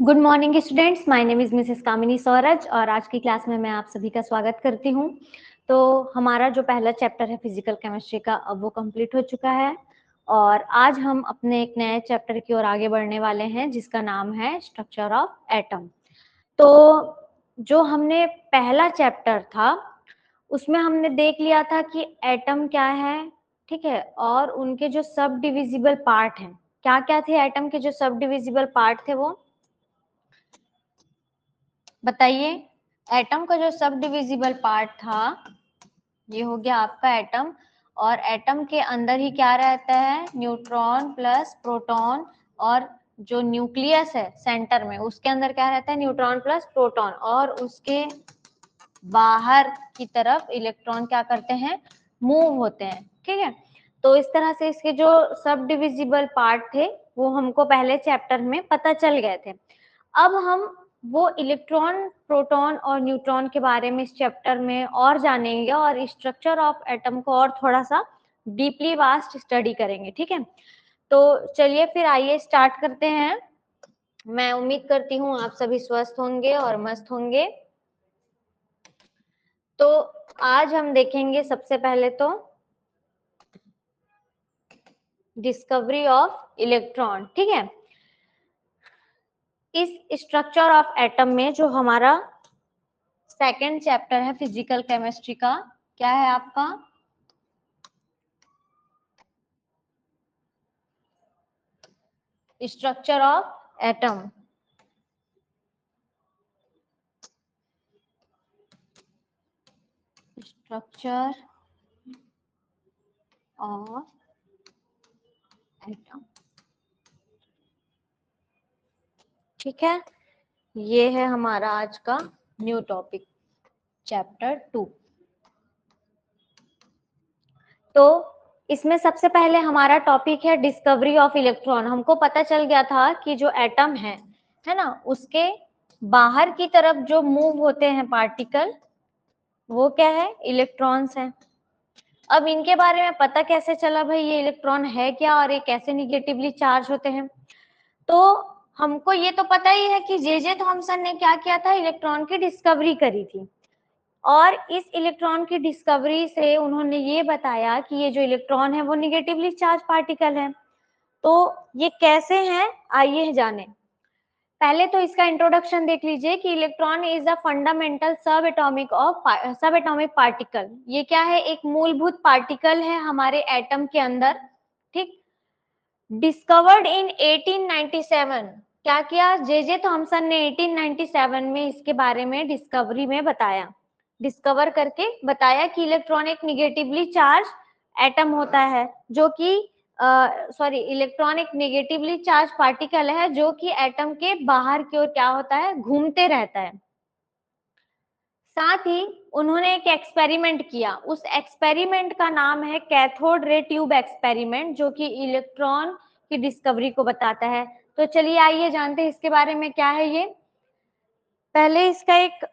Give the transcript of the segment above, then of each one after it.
Good morning students, my name is Mrs Kamini Sauraj और आज की क्लास में मैं आप सभी का स्वागत करती हूँ। तो हमारा जो पहला चैप्टर है फिजिकल केमिस्ट्री का, अब वो कंप्लीट हो चुका है और आज हम अपने एक नए चैप्टर की ओर आगे बढ़ने वाले हैं जिसका नाम है स्ट्रक्चर ऑफ एटम। तो जो हमने पहला चैप्टर था उसमें हमने देख लिया था कि एटम क्या है, ठीक है, और उनके जो सब डिविजिबल पार्ट हैं, क्या क्या थे एटम के जो सब डिविजिबल पार्ट थे वो बताइए। एटम का जो सब डिविजिबल पार्ट था ये हो गया आपका एटम, और एटम के अंदर ही क्या रहता है, न्यूट्रॉन प्लस प्रोटॉन, और जो न्यूक्लियस है सेंटर में उसके अंदर क्या रहता है, न्यूट्रॉन प्लस प्रोटॉन, और उसके बाहर की तरफ इलेक्ट्रॉन क्या करते हैं, मूव होते हैं। ठीक है, तो इस तरह से इसके जो सब डिविजिबल पार्ट थे वो हमको पहले चैप्टर में पता चल गए थे। अब हम वो इलेक्ट्रॉन, प्रोटॉन और न्यूट्रॉन के बारे में इस चैप्टर में और जानेंगे और स्ट्रक्चर ऑफ एटम को और थोड़ा सा डीपली वास्ट स्टडी करेंगे। ठीक है, तो चलिए फिर आइए स्टार्ट करते हैं। मैं उम्मीद करती हूँ आप सभी स्वस्थ होंगे और मस्त होंगे। तो आज हम देखेंगे सबसे पहले तो डिस्कवरी ऑफ इलेक्ट्रॉन। ठीक है, इस स्ट्रक्चर ऑफ एटम में जो हमारा सेकेंड चैप्टर है फिजिकल केमिस्ट्री का, क्या है आपका, structure of atom. Structure of atom, ठीक है, ये है हमारा आज का न्यू टॉपिक चैप्टर 2। तो इसमें सबसे पहले हमारा टॉपिक है डिस्कवरी ऑफ इलेक्ट्रॉन। हमको पता चल गया था कि जो एटम है ना, उसके बाहर की तरफ जो मूव होते हैं पार्टिकल वो क्या है, इलेक्ट्रॉन्स हैं। अब इनके बारे में पता कैसे चला भाई ये इलेक्ट्रॉन है क्या और ये कैसे निगेटिवली चार्ज होते हैं। तो हमको ये तो पता ही है कि जे थॉमसन ने क्या किया था, इलेक्ट्रॉन की डिस्कवरी करी थी, और इस इलेक्ट्रॉन की डिस्कवरी से उन्होंने ये बताया कि ये जो इलेक्ट्रॉन है वो निगेटिवली चार्ज पार्टिकल है। तो ये कैसे हैं, आइए जाने। पहले तो इसका इंट्रोडक्शन देख लीजिए कि इलेक्ट्रॉन इज अ फंडामेंटल सब एटॉमिक पार्टिकल। ये क्या है, एक मूलभूत पार्टिकल है हमारे एटम के अंदर। ठीक, डिस्कवर्ड इन 1897। क्या किया, जे थॉमसन ने 1897 में इसके बारे में डिस्कवरी में बताया, डिस्कवर करके बताया कि इलेक्ट्रॉन एक निगेटिवली चार्ज एटम होता है, जो कि इलेक्ट्रॉन एक निगेटिवली चार्ज पार्टिकल है जो कि एटम के बाहर की ओर क्या होता है, घूमते रहता है। साथ ही उन्होंने एक एक्सपेरिमेंट किया, उस एक्सपेरिमेंट का नाम है कैथोड रे ट्यूब एक्सपेरिमेंट, जो कि इलेक्ट्रॉन की डिस्कवरी को बताता है। तो चलिए आइए जानते हैं इसके बारे में क्या है ये। पहले इसका एक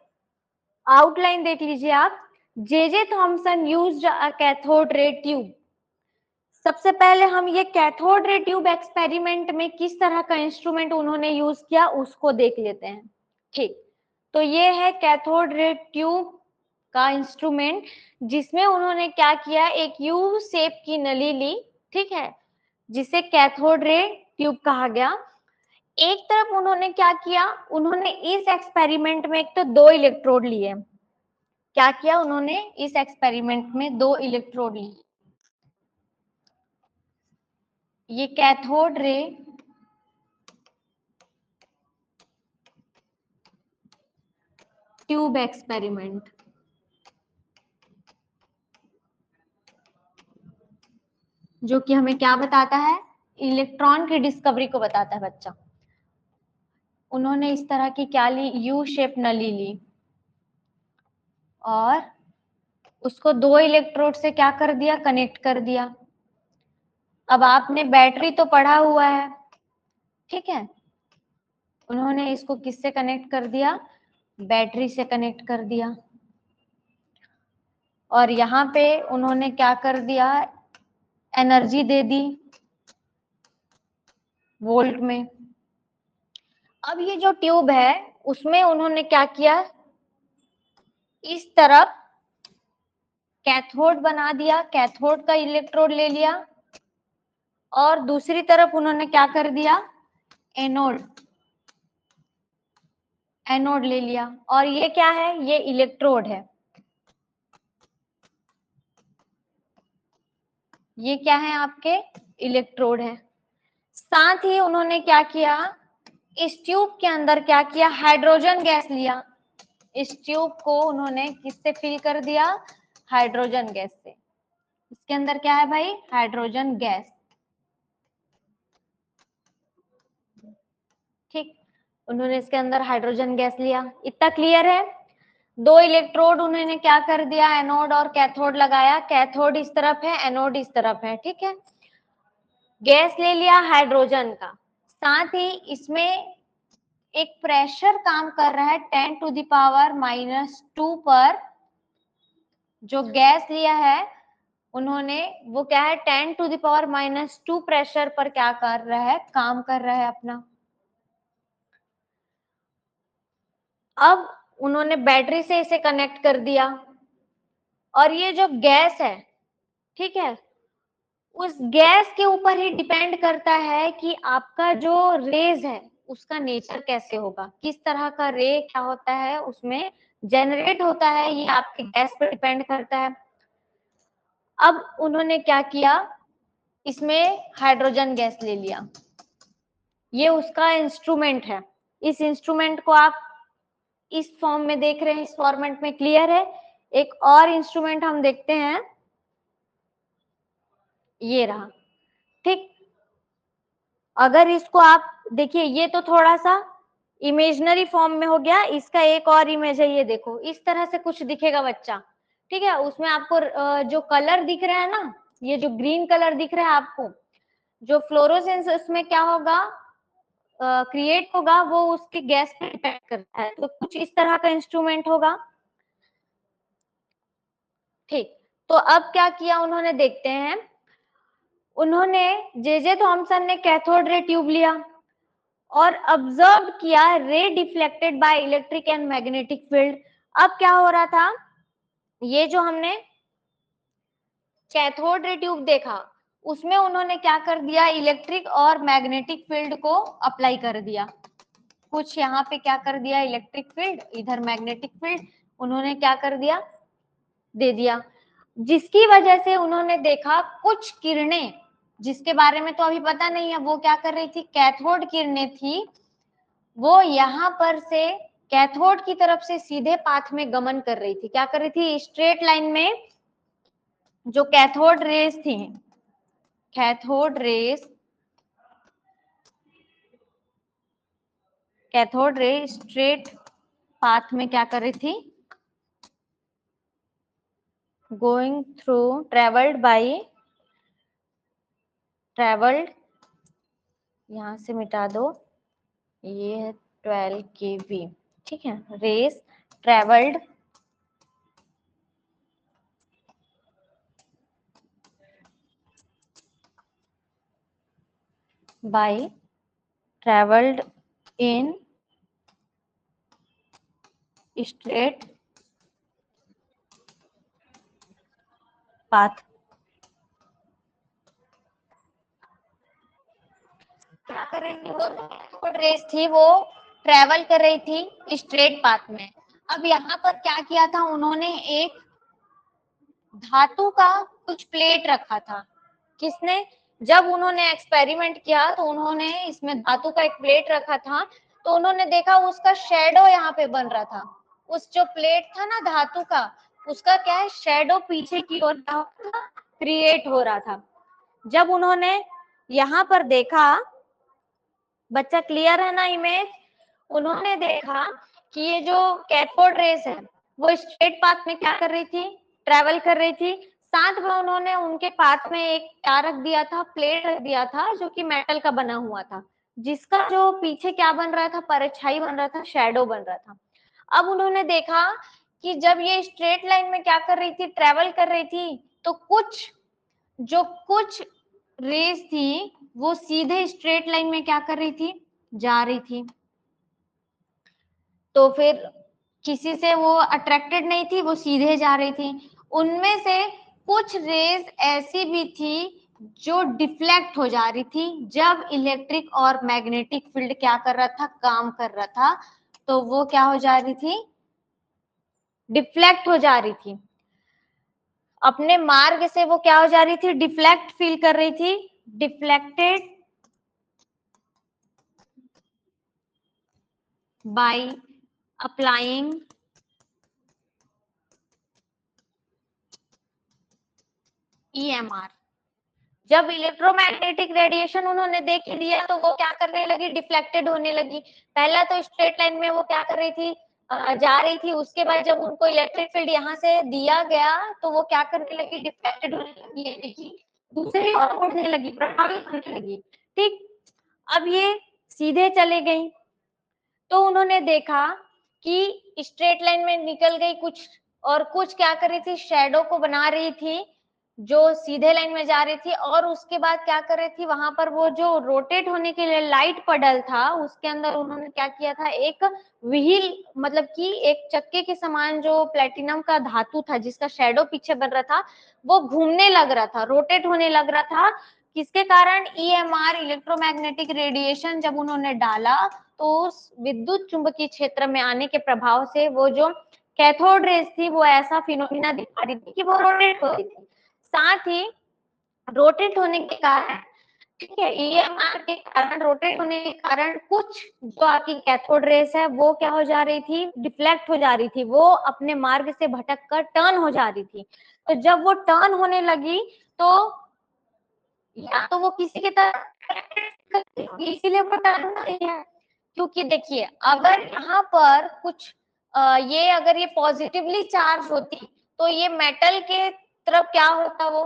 आउटलाइन देख लीजिए आप। J Thomson used a cathode ray tube. सबसे पहले हम ये कैथोड रे ट्यूब एक्सपेरिमेंट में किस तरह का इंस्ट्रूमेंट उन्होंने यूज किया उसको देख लेते हैं। ठीक, तो ये है कैथोड रे ट्यूब का इंस्ट्रूमेंट, जिसमें उन्होंने क्या किया, एक यू शेप की नली ली, ठीक है, जिसे कैथोड रे ट्यूब कहा गया। एक तरफ उन्होंने क्या किया, उन्होंने इस एक्सपेरिमेंट में एक तो 2 इलेक्ट्रोड लिए। क्या किया उन्होंने, इस एक्सपेरिमेंट में 2 इलेक्ट्रोड लिए। ये कैथोड रे ट्यूब एक्सपेरिमेंट, जो कि हमें क्या बताता है, इलेक्ट्रॉन की डिस्कवरी को बताता है बच्चा। उन्होंने इस तरह की क्या ली, यू शेप नली ली और उसको 2 इलेक्ट्रोड से क्या कर दिया, कनेक्ट कर दिया। अब आपने बैटरी तो पढ़ा हुआ है, ठीक है, उन्होंने इसको किससे कनेक्ट कर दिया, बैटरी से कनेक्ट कर दिया। और यहाँ पे उन्होंने क्या कर दिया, एनर्जी दे दी वोल्ट में। अब ये जो ट्यूब है उसमें उन्होंने क्या किया, इस तरफ कैथोड बना दिया, कैथोड का इलेक्ट्रोड ले लिया, और दूसरी तरफ उन्होंने क्या कर दिया, एनोड, एनोड ले लिया। और ये क्या है, ये इलेक्ट्रोड है, ये क्या है आपके इलेक्ट्रोड है। साथ ही उन्होंने क्या किया, इस ट्यूब के अंदर क्या किया, हाइड्रोजन गैस लिया। इस ट्यूब को उन्होंने किससे फिल कर दिया, हाइड्रोजन गैस से। इसके अंदर क्या है भाई, हाइड्रोजन गैस। ठीक, उन्होंने इसके अंदर हाइड्रोजन गैस लिया। इतना क्लियर है। दो इलेक्ट्रोड उन्होंने क्या कर दिया, एनोड और कैथोड लगाया, कैथोड इस तरफ है, एनोड इस तरफ है। ठीक है, गैस ले लिया हाइड्रोजन का। साथ ही इसमें एक प्रेशर काम कर रहा है 10⁻⁻² पर। जो गैस लिया है उन्होंने, वो क्या है, 10⁻⁻² प्रेशर पर क्या कर रहा है, काम कर रहा है अपना। अब उन्होंने बैटरी से इसे कनेक्ट कर दिया, और ये जो गैस है, ठीक है, उस गैस के ऊपर ही डिपेंड करता है कि आपका जो रेज है उसका नेचर कैसे होगा, किस तरह का रे क्या होता है उसमें जनरेट होता है, ये आपके गैस पर डिपेंड करता है। अब उन्होंने क्या किया, इसमें हाइड्रोजन गैस ले लिया, ये उसका इंस्ट्रूमेंट है। इस इंस्ट्रूमेंट को आप इस फॉर्म में देख रहे हैं, इस फॉर्मेट में, क्लियर है। एक और इंस्ट्रूमेंट हम देखते हैं, ये रहा। ठीक, अगर इसको आप देखिए, ये तो थोड़ा सा इमेजनरी फॉर्म में हो गया, इसका एक और इमेज है, ये देखो, इस तरह से कुछ दिखेगा बच्चा। ठीक है, उसमें आपको जो कलर दिख रहा है ना, ये जो ग्रीन कलर दिख रहा है आपको, जो फ्लोरोसेंस उसमें क्या होगा, क्रिएट होगा, वो उसके गैस पे डिपेंड करता है। तो कुछ इस तरह का इंस्ट्रूमेंट होगा। ठीक, तो अब क्या किया उन्होंने, देखते हैं। उन्होंने जे थॉमसन ने कैथोड रे ट्यूब लिया और ऑब्जर्व किया रे deflected by electric and magnetic field. अब क्या हो रहा था, ये जो हमने कैथोड रे ट्यूब देखा, उसमें उन्होंने क्या कर दिया, इलेक्ट्रिक और मैग्नेटिक फील्ड को अप्लाई कर दिया। कुछ यहाँ पे क्या कर दिया, इलेक्ट्रिक फील्ड, इधर मैग्नेटिक फील्ड उन्होंने क्या कर दिया, दे दिया, जिसकी वजह से उन्होंने देखा कुछ किरणें, जिसके बारे में तो अभी पता नहीं है, वो क्या कर रही थी, कैथोड किरणें थी, वो यहाँ पर से कैथोड की तरफ से सीधे पाथ में गमन कर रही थी। क्या कर रही थी, स्ट्रेट लाइन में जो कैथोड रेस थी, cathode rays, cathode ray straight path में क्या कर रही थी, गोइंग थ्रू, ट्रेवल्ड, यहां से मिटा दो, ये है 12 kV। ठीक है, rays travelled by, travelled in straight path. क्या कर रही थी, वो रेस थी, वो ट्रेवल कर रही थी स्ट्रेट पाथ में। अब यहाँ पर क्या किया था उन्होंने, एक धातु का कुछ प्लेट रखा था। किसने, जब उन्होंने एक्सपेरिमेंट किया तो उन्होंने इसमें धातु का एक प्लेट रखा था, तो उन्होंने देखा उसका शेडो यहाँ पे बन रहा था। उस जो प्लेट था ना धातु का, उसका क्या है, शेडो पीछे की ओर क्रिएट हो रहा था। जब उन्होंने यहाँ पर देखा, बच्चा क्लियर है ना इमेज, उन्होंने देखा कि ये जो कैथोड रेस है वो स्ट्रेट पाथ में क्या कर रही थी, ट्रेवल कर रही थी। साथ में उन्होंने उनके पाथ में एक क्या रख दिया था, प्लेट रख दिया था, जो कि मेटल का बना हुआ था, जिसका जो पीछे क्या बन रहा था, परछाई बन रहा था, शेडो बन रहा था। अब उन्होंने देखा कि जब ये स्ट्रेट लाइन में क्या कर रही थी, ट्रेवल कर रही थी, तो कुछ रेस थी वो सीधे स्ट्रेट लाइन में क्या कर रही थी, जा रही थी। तो फिर किसी से वो अट्रैक्टेड नहीं थी, वो सीधे जा रही थी। उनमें से कुछ रेज ऐसी भी थी जो डिफ्लेक्ट हो जा रही थी जब इलेक्ट्रिक और मैग्नेटिक फील्ड क्या कर रहा था, काम कर रहा था। तो वो क्या हो जा रही थी, डिफ्लेक्ट हो जा रही थी, अपने मार्ग से वो क्या हो जा रही थी, डिफ्लेक्ट फील कर रही थी, डिफ्लेक्टेड बाय अप्लाइंग EMR। जब इलेक्ट्रोमैग्नेटिक रेडिएशन उन्होंने देख लिया तो वो क्या करने लगी, डिफ्लेक्टेड होने लगी। पहला तो स्ट्रेट लाइन में वो क्या कर रही थी, जा रही थी। उसके बाद जब उनको इलेक्ट्रिक फील्ड यहाँ से दिया गया तो वो क्या करने लगी, डिफ्लेक्टेड होने लगी, यानी कि दूसरी ओर उड़ने लगी, प्रभावित होने लगी। ठीक, अब ये सीधे चले गई तो उन्होंने देखा कि स्ट्रेट लाइन में निकल गई कुछ, और कुछ क्या कर रही थी, शेडो को बना रही थी जो सीधे लाइन में जा रही थी। और उसके बाद क्या कर रही थी, वहां पर वो जो रोटेट होने के लिए लाइट पडल था उसके अंदर उन्होंने क्या किया था, एक व्हील, मतलब कि एक चक्के के समान जो प्लेटिनम का धातु था जिसका शेडो पीछे बन रहा था, वो घूमने लग रहा था, रोटेट होने लग रहा था। किसके कारण, EMR, इलेक्ट्रोमैग्नेटिक रेडिएशन जब उन्होंने डाला तो उस विद्युत चुंबकीय क्षेत्र में आने के प्रभाव से वो जो कैथोड रेज थी वो ऐसा फिनोमिना दिखा रही थी कि वो रोटेट हो रही थी। साथ ही रोटेट होने के कारण, ठीक है, EMR के कारण, रोटेट होने के कारण कुछ जो आपकी कैथोड रेस है वो क्या हो जा रही थी, डिफ्लेक्ट हो जा रही थी, वो अपने मार्ग से भटक कर टर्न हो जा रही थी। तो जब वो टर्न होने लगी तो या तो वो किसी की तरह, इसीलिए वो टर्न हो रही है। क्योंकि देखिए अगर यहाँ पर कुछ ये अगर ये पॉजिटिवली चार्ज होती तो ये मेटल के तरफ क्या होता, वो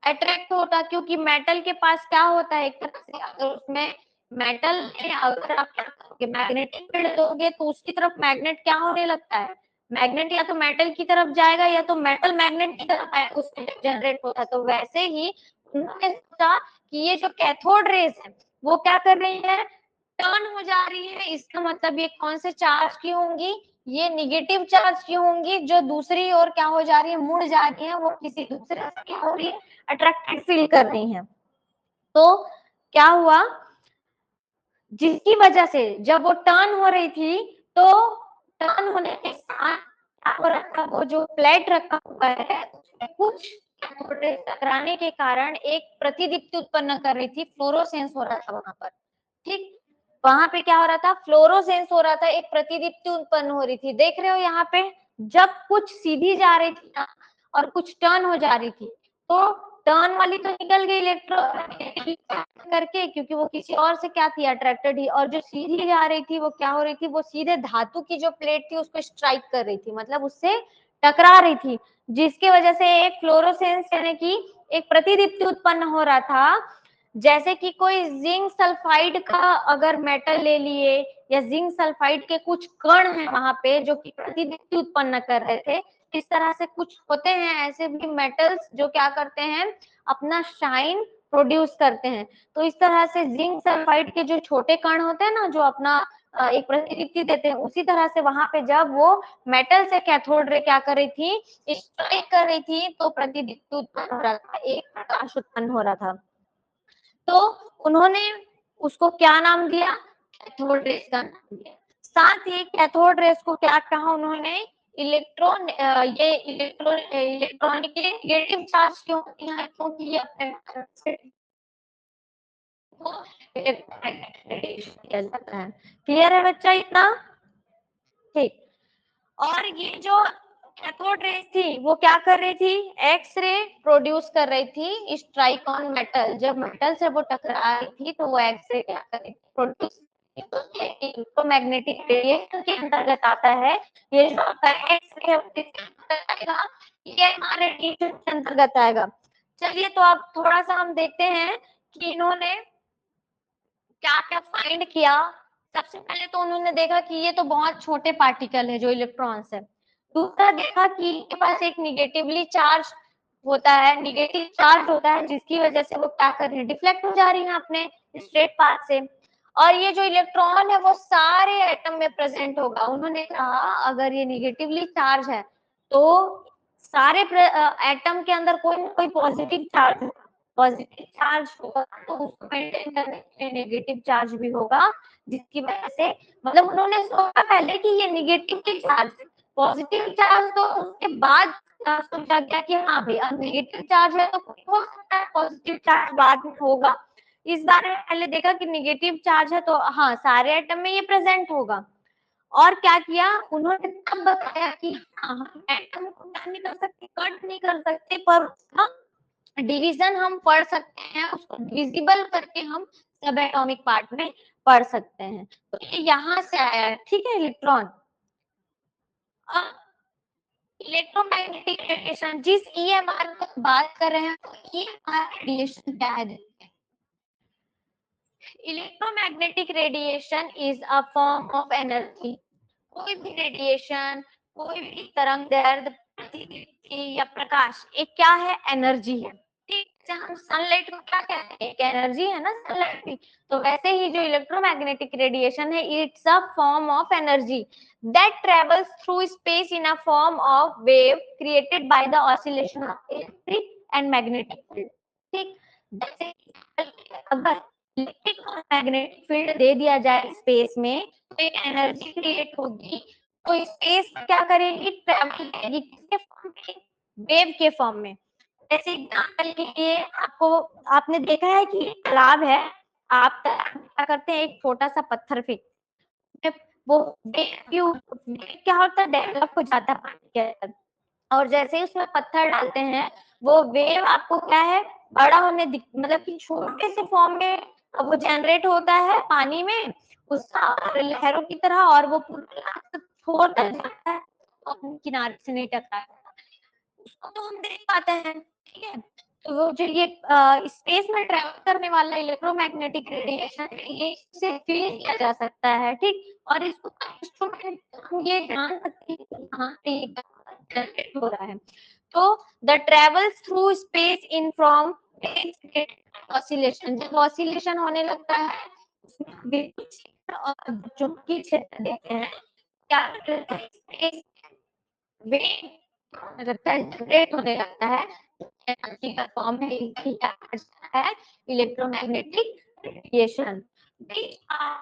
अट्रैक्ट होता। क्योंकि मेटल के पास क्या होता है, एक तरह से अगर उसमें मेटल में अगर आप क्या करोगे, मैग्नेटिक फील्ड दोगे तो उसकी तरफ मैग्नेट क्या होने लगता है, मैग्नेट या तो मेटल की तरफ जाएगा या तो मेटल मैग्नेट की तरफ आएगा, उससे जनरेट होता है। तो वैसे ही उन्होंने सोचा कि ये जो कैथोड रेज है वो क्या कर रही है, टर्न हो जा रही है। इसका मतलब ये कौन से चार्ज की होंगी, ये निगेटिव चार्ज की होंगी, जो दूसरी ओर क्या हो जा रही है, मुड़ जा रही है, वो किसी दूसरे से क्या हो रही है, अट्रैक्टेड फील कर रही है। तो क्या हुआ, जिसकी वजह से जब वो टर्न हो रही थी तो टर्न होने के साथ क्या हो रहा था, वो जो प्लेट रखा हुआ है उसमें कुछ कैथोड रेज टकराने के कारण एक प्रतिदीप्ति उत्पन्न कर रही थी, फ्लोरोसेंस हो रहा था वहां पर। ठीक, वहां पे क्या हो रहा था, फ्लोरोसेंस हो रहा था, एक प्रतिदीप्ति उत्पन्न हो रही थी। देख रहे हो यहाँ पे, जब कुछ सीधी जा रही थी ना और कुछ टर्न हो जा रही थी, तो टर्न वाली तो निकल गई इलेक्ट्रो करके, क्योंकि वो किसी और से क्या थी, अट्रैक्टेड ही। और जो सीधी जा रही थी वो क्या हो रही थी, वो सीधे धातु की जो प्लेट थी उसको स्ट्राइक कर रही थी, मतलब उससे टकरा रही थी, जिसकी वजह से एक फ्लोरोसेंस यानी कि एक प्रतिदीप्ति उत्पन्न हो रहा था। जैसे कि कोई जिंक सल्फाइड का अगर मेटल ले लिए, या जिंक सल्फाइड के कुछ कण हैं वहां पे जो कि प्रतिदीप्ति उत्पन्न कर रहे थे, इस तरह से कुछ होते हैं ऐसे भी मेटल्स जो क्या करते हैं, अपना शाइन प्रोड्यूस करते हैं। तो इस तरह से जिंक सल्फाइड के जो छोटे कण होते हैं ना, जो अपना एक प्रतिदीप्ति देते हैं, उसी तरह से वहां पे जब वो मेटल से कैथोड रे क्या कर रही थी, स्ट्राइक कर रही थी, तो प्रतिदीप्ति उत्पन्न हो रहा था, एक प्रकाश उत्पन्न हो रहा था। तो उन्होंने उसको क्या नाम दिया, कैथोड रेस का नाम दिया। साथ ही कैथोड रेस को क्या कहा उन्होंने, इलेक्ट्रॉन, ये इलेक्ट्रॉनिकली नेगेटिव चार्ज क्यों होती है, क्योंकि ये अपने क्लियर है बच्चा इतना, ठीक। और ये जो कैथोड रेज थी वो क्या कर रही थी, एक्स रे प्रोड्यूस कर रही थी, स्ट्राइक ऑन मेटल। जब मेटल से वो टकरा रही थी तो वो एक्स रे क्या कर रही थी, प्रोड्यूस। इलेक्ट्रोमैग्नेटिक रेडिएशन के अंतर्गत आता है, ये जो आपका एक्स रे है वो किसके अंतर्गत आएगा, ये हमारे रेडिएशन के अंतर्गत आएगा। चलिए तो अब थोड़ा सा हम देखते हैं कि इन्होंने क्या क्या फाइंड किया। सबसे पहले तो उन्होंने देखा कि ये तो बहुत छोटे पार्टिकल है जो इलेक्ट्रॉन्स है। दूसरा देखा कि इनके पास एक निगेटिवली चार्ज होता है, निगेटिव चार्ज होता है, जिसकी वजह से वो क्या कर रही है, डिफ्लेक्ट हो जा रही है अपने स्ट्रेट पाथ से। और ये जो इलेक्ट्रॉन है वो सारे एटम में प्रेजेंट होगा। उन्होंने कहा अगर ये निगेटिवली चार्ज है तो सारे एटम के अंदर कोई ना कोई पॉजिटिव चार्ज होगा, पॉजिटिव चार्ज होगा तो उसको मेंटेन करने के लिए नेगेटिव चार्ज भी होगा, जिसकी वजह से मतलब उन्होंने सोचा पहले कि ये निगेटिव चार्ज, पॉजिटिव चार्ज तो उसके बाद सोचा गया कि हाँ भाई अब नेगेटिव चार्ज है तो हो सकता है पॉजिटिव चार्ज बाद में होगा। इस बारे में पहले देखा कि निगेटिव चार्ज है तो हाँ सारे एटम में ये प्रेजेंट होगा। और क्या किया उन्होंने तब बताया कि हाँ हम एटम को क्या नहीं कर सकते, कट नहीं कर सकते, पर उसका डिवीजन हम पढ़ सकते हैं, उसको डिविजिबल करके हम सब एटॉमिक पार्ट में पढ़ सकते हैं। तो ये यहाँ से आया है, ठीक है इलेक्ट्रॉन। इलेक्ट्रोमैग्नेटिक रेडिएशन जिस ईएमआर की बात कर रहे हैं तो ईएमआर रेडिएशन क्या है? Electromagnetic radiation is a form of energy. कोई भी रेडिएशन, कोई भी तरंग दैर्ध्य, प्रतिदीप्ति या प्रकाश एक क्या है? एनर्जी है। ठीक है, हम सनलाइट को क्या कहते हैं? एक एनर्जी है ना सनलाइट की। तो वैसे ही जो इलेक्ट्रोमैग्नेटिक रेडिएशन है it's a form of energy that travels through space in a form of wave created by the oscillation of electric and magnetic field. ठीक, जैसे अगर इलेक्ट्रिक और मैग्नेटिक फील्ड दे दिया जाए स्पेस में तो एक एनर्जी क्रिएट होगी, तो स्पेस क्या करेगी? ट्रैवल करेगी किसके फॉर्म में? वेव के फॉर्म में। जैसे एग्जाम्पल के लिए आपको, आपने देखा है कि तालाब है, आप क्या करते हैं? एक छोटा सा पत्थर फेंकते हैं, वो वेव क्या होता है? डेवलप हो जाता है पानी के अंदर। और जैसे ही उसमें पत्थर डालते हैं वो वेव आपको क्या है? बड़ा होने मतलब कि छोटे से फॉर्म में वो जनरेट होता है पानी में, उसका लहरों की तरह, और वो पूरा छोड़ तक जाता है तो अपने किनारे से नहीं टकराता, उसको तो हम देख पाते हैं। ठीक है, तो वो जो ये स्पेस में ट्रेवल करने वाला इलेक्ट्रोमैग्नेटिक रेडिएशन है ये इससे फील किया जा सकता है। ठीक, और इसको इंस्ट्रूमेंट हम ये जान सकते हैं कि कहाँ पे जनरेट हो रहा है। तो the travels through space in from oscillation, जब ऑसिलेशन होने लगता है उसमें विद्युत क्षेत्र और चुंबकीय क्षेत्र देखते हैं, क्या स्पेस वेव जनरेट होने लगता है, एनर्जी का फॉर्म है, electromagnetic radiation. These are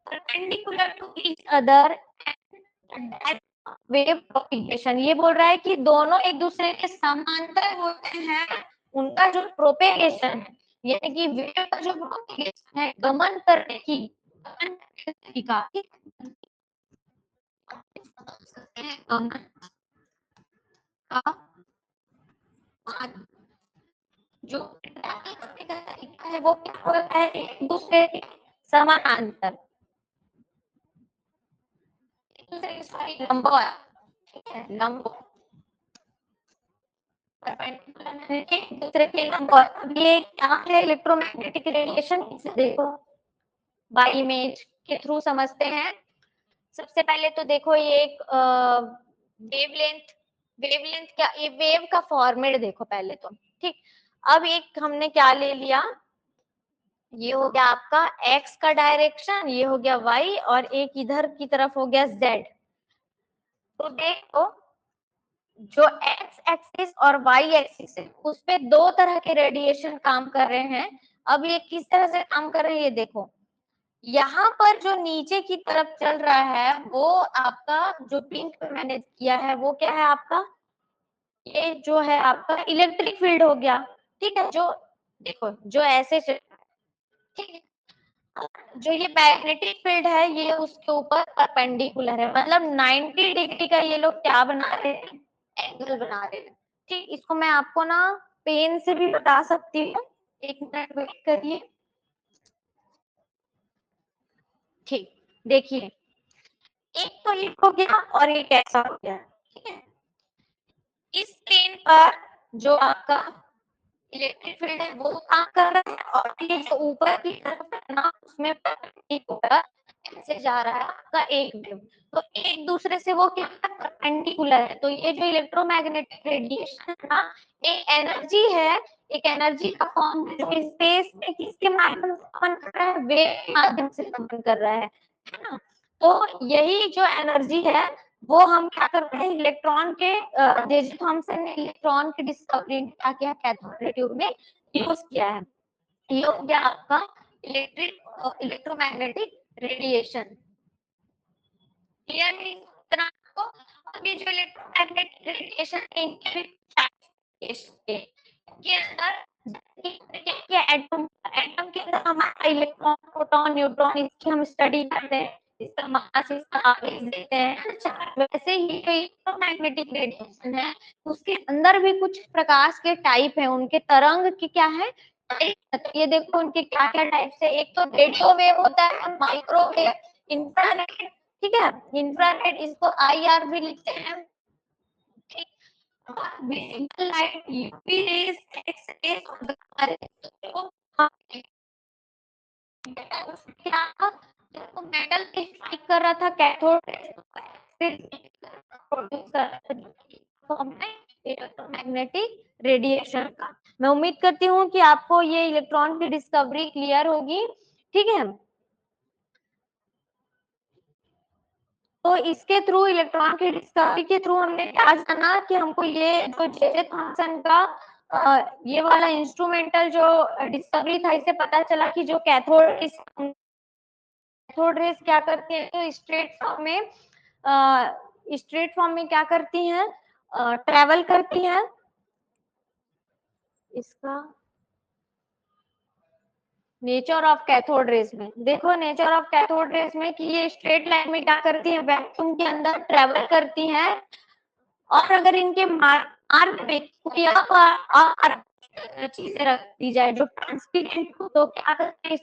perpendicular to each other and wave propagation, ये बोल रहा है कि दोनों एक दूसरे के समांतर होते हैं, उनका जो प्रोपेगेशन है यानी कि वेव का जो प्रोपेगेशन है, गमन करने की तरीका, गमन का जो तरीका है वो क्या होता है? एक दूसरे के समानांतर, एक दूसरे के सॉरी लंबवत, ठीक है, लंबवत, एक दूसरे के लंबवत। अब ये क्या है? इलेक्ट्रोमैग्नेटिक रेडिएशन, इसे देखो बाय इमेज के थ्रू समझते हैं। सबसे पहले तो देखो ये एक वेवलेंथ, वेवलेंथ क्या, ये वेव का फॉर्मेट देखो पहले तो। ठीक, अब एक हमने क्या ले लिया, ये हो गया आपका x का डायरेक्शन, ये हो गया y, और एक इधर की तरफ हो गया z। तो देखो जो x एक्सिस और y एक्सिस है उस पे दो तरह के रेडिएशन काम कर रहे हैं। अब ये किस तरह से काम कर रहे हैं ये देखो, यहाँ पर जो नीचे की तरफ चल रहा है वो आपका जो पिंक पे मैंने किया है वो क्या है आपका? ये जो है आपका इलेक्ट्रिक फील्ड हो गया। ठीक है, जो देखो जो ऐसे ठीक है, जो ये मैग्नेटिक फील्ड है ये उसके ऊपर परपेंडिकुलर है, मतलब 90 डिग्री का ये लोग क्या बना रहे हैं? एंगल बना रहे हैं। ठीक, इसको मैं आपको ना पेन से भी बता सकती हूँ, एक मिनट वेट करिए। ठीक, देखिए एक तो ये हो गया और एक ऐसा हो गया। ठीक है, इस पेन पर जो आपका इलेक्ट्रिक फील्ड है वो काम कर रहा है, और ये जो ऊपर की तरफ है ना उसमें परपेंडिकुलर ऐसे जा रहा है आपका एक वेव। तो एक दूसरे से वो क्या परपेंडिकुलर है, तो ये जो इलेक्ट्रोमैग्नेटिक रेडिएशन है ना एक एनर्जी है, एक एनर्जी का फॉर्म जो स्पेस में किसके माध्यम से कंपन कर रहा है, वेव के माध्यम से कंपन कर रहा है ना। तो यही जो एनर्जी है वो हम क्या कर रहे हैं, इलेक्ट्रॉन के जे थॉमसन ने इलेक्ट्रॉन की डिस्कवरी क्या किया, कैथोड रे ट्यूब में यूज किया है। ये हो गया आपका इलेक्ट्रोमैग्नेटिक रेडिएशन। क्लियर है इतना आपको? अभी जो इलेक्ट्रोमैग्नेटिक रेडिएशन के अंदर क्या एटम एटम के अंदर हमारा इलेक्ट्रॉन, प्रोटॉन, न्यूट्रॉन इसकी हम स्टडी करते हैं, इसका मास, इसका आवेश देते हैं। अच्छा, वैसे ही जो इलेक्ट्रोमैग्नेटिक रेडिएशन है उसके अंदर भी कुछ प्रकाश के टाइप है, उनके तरंग की क्या है, तो ये देखो उनके क्या क्या टाइप है। एक तो रेडियो वेव होता है, माइक्रोवेव, इंफ्रारेड, ठीक है, इंफ्रारेड इसको IR भी लिखते हैं, ठीक, visible light, UV rays, X rays और गामा रेज। तो मेटल स्ट्राइक कर रहा था कैथोड प्रोड्यूस कर रहा था फॉर्म में इलेक्ट्रोमैग्नेटिक रेडिएशन का। मैं उम्मीद करती हूँ कि आपको ये इलेक्ट्रॉन की डिस्कवरी क्लियर होगी, ठीक है। तो इसके थ्रू, इलेक्ट्रॉन की डिस्कवरी के थ्रू हमने क्या जाना कि हमको ये जो जे थॉमसन का ये वाला इंस्ट्रूमेंटल जो डिस्कवरी था, इससे पता चला कि जो कैथोड रेज क्या करती है, तो स्ट्रेट फॉर्म में क्या करती हैं, ट्रेवल करती हैं। इसका नेचर ऑफ कैथोड रेज में देखो, नेचर ऑफ कैथोड रेज में कि ये स्ट्रेट लाइन में क्या करती है, वैक्यूम के अंदर ट्रेवल करती हैं। और अगर इनके मार्ग में कोई और चीजें रख दी जाए जो ट्रांसपेरेंट हो, तो क्या करते हैं,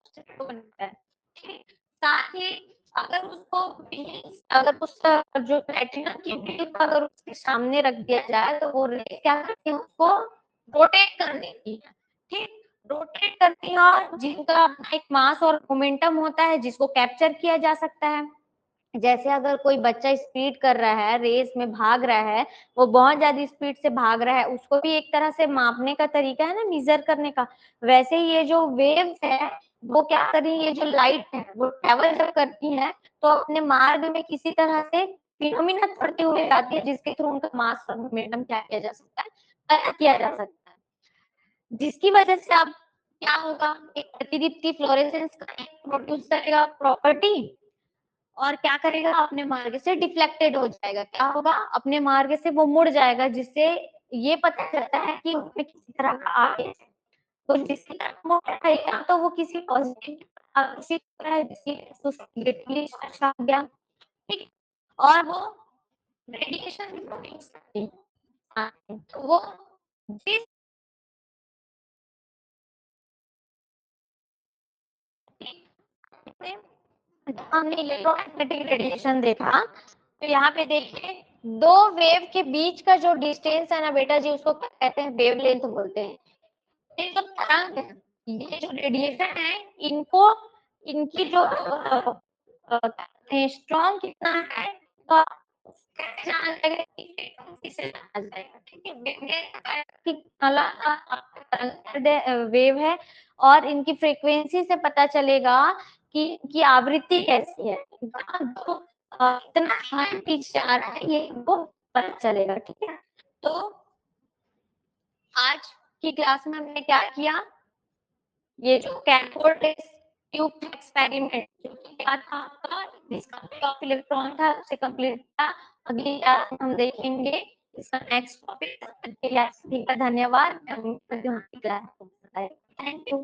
इसमें बनता है, ठीक। साथ ही अगर उसको अगर उस जो प्लेटिनम की बीम अगर उसके सामने रख दिया जाए तो वो क्या करती है, उसको रोटेट कर देती है, ठीक, रोटेट करती है। और जिनका एक मास और मोमेंटम होता है जिसको कैप्चर किया जा सकता है। जैसे अगर कोई बच्चा स्पीड कर रहा है, रेस में भाग रहा है, वो बहुत ज्यादा स्पीड से भाग रहा है, उसको भी एक तरह से मापने का तरीका है ना, मेजर करने का। वैसे ही ये जो वेव्स है वो क्या कर रही है, ये जो लाइट है वो ट्रेवल जब करती है तो अपने मार्ग में किसी तरह से फिनोमिना करते हुए जाती है, जिसके थ्रू उनका मास और मोमेंटम क्या किया जा सकता है, पता किया जा सकता है। जिसकी वजह से अब क्या होगा, एक प्रतिदीप्ति फ्लोरेसेंस का प्रोड्यूस करेगा प्रॉपर्टी, और क्या करेगा, अपने मार्ग से डिफ्लेक्टेड हो जाएगा। क्या होगा, अपने मार्ग से वो मुड़ जाएगा, जिससे ये पता चलता है कि उसमें किसी तरह का आवेश है। तो जिसकी तरफ मुड़ रहा है या तो वो किसी पॉजिटिव आकर्षित हो रहा है, जिसकी नेगेटिवली चार्ज आ गया, ठीक, और वो रेडिएशन भी प्रोड्यूस करती है। हाँ, तो वो जिस हमने इलेक्ट्रोमैग्नेटिक रेडिएशन देखा, तो यहाँ पे देखिए दो वेव के बीच का जो डिस्टेंस है ना बेटा जी, उसको क्या कहते हैं, वेवलेंथ बोलते हैं। ये जो तरंग है, ये जो रेडिएशन है, इनको इनकी जो स्ट्रॉन्ग कितना है, तो कैसे जाना जाएगा, फ्रीक्वेंसी से जाना जाएगा, ठीक है। वेव है और इनकी फ्रीक्वेंसी से पता चलेगा कि इनकी आवृत्ति कैसी है, जो इतना हाई पिच से आ रहा है, ये इनको पता चलेगा, ठीक है। तो आज की क्लास में हमने क्या किया, ये जो कैथोड ट्यूब एक्सपेरिमेंट जो कि क्या था आपका, डिस्कवरी ऑफ इलेक्ट्रॉन था, उसे कंप्लीट किया। अगली क्लास में हम देखेंगे इसका नेक्स्ट टॉपिक। धन्यवाद। Thank you.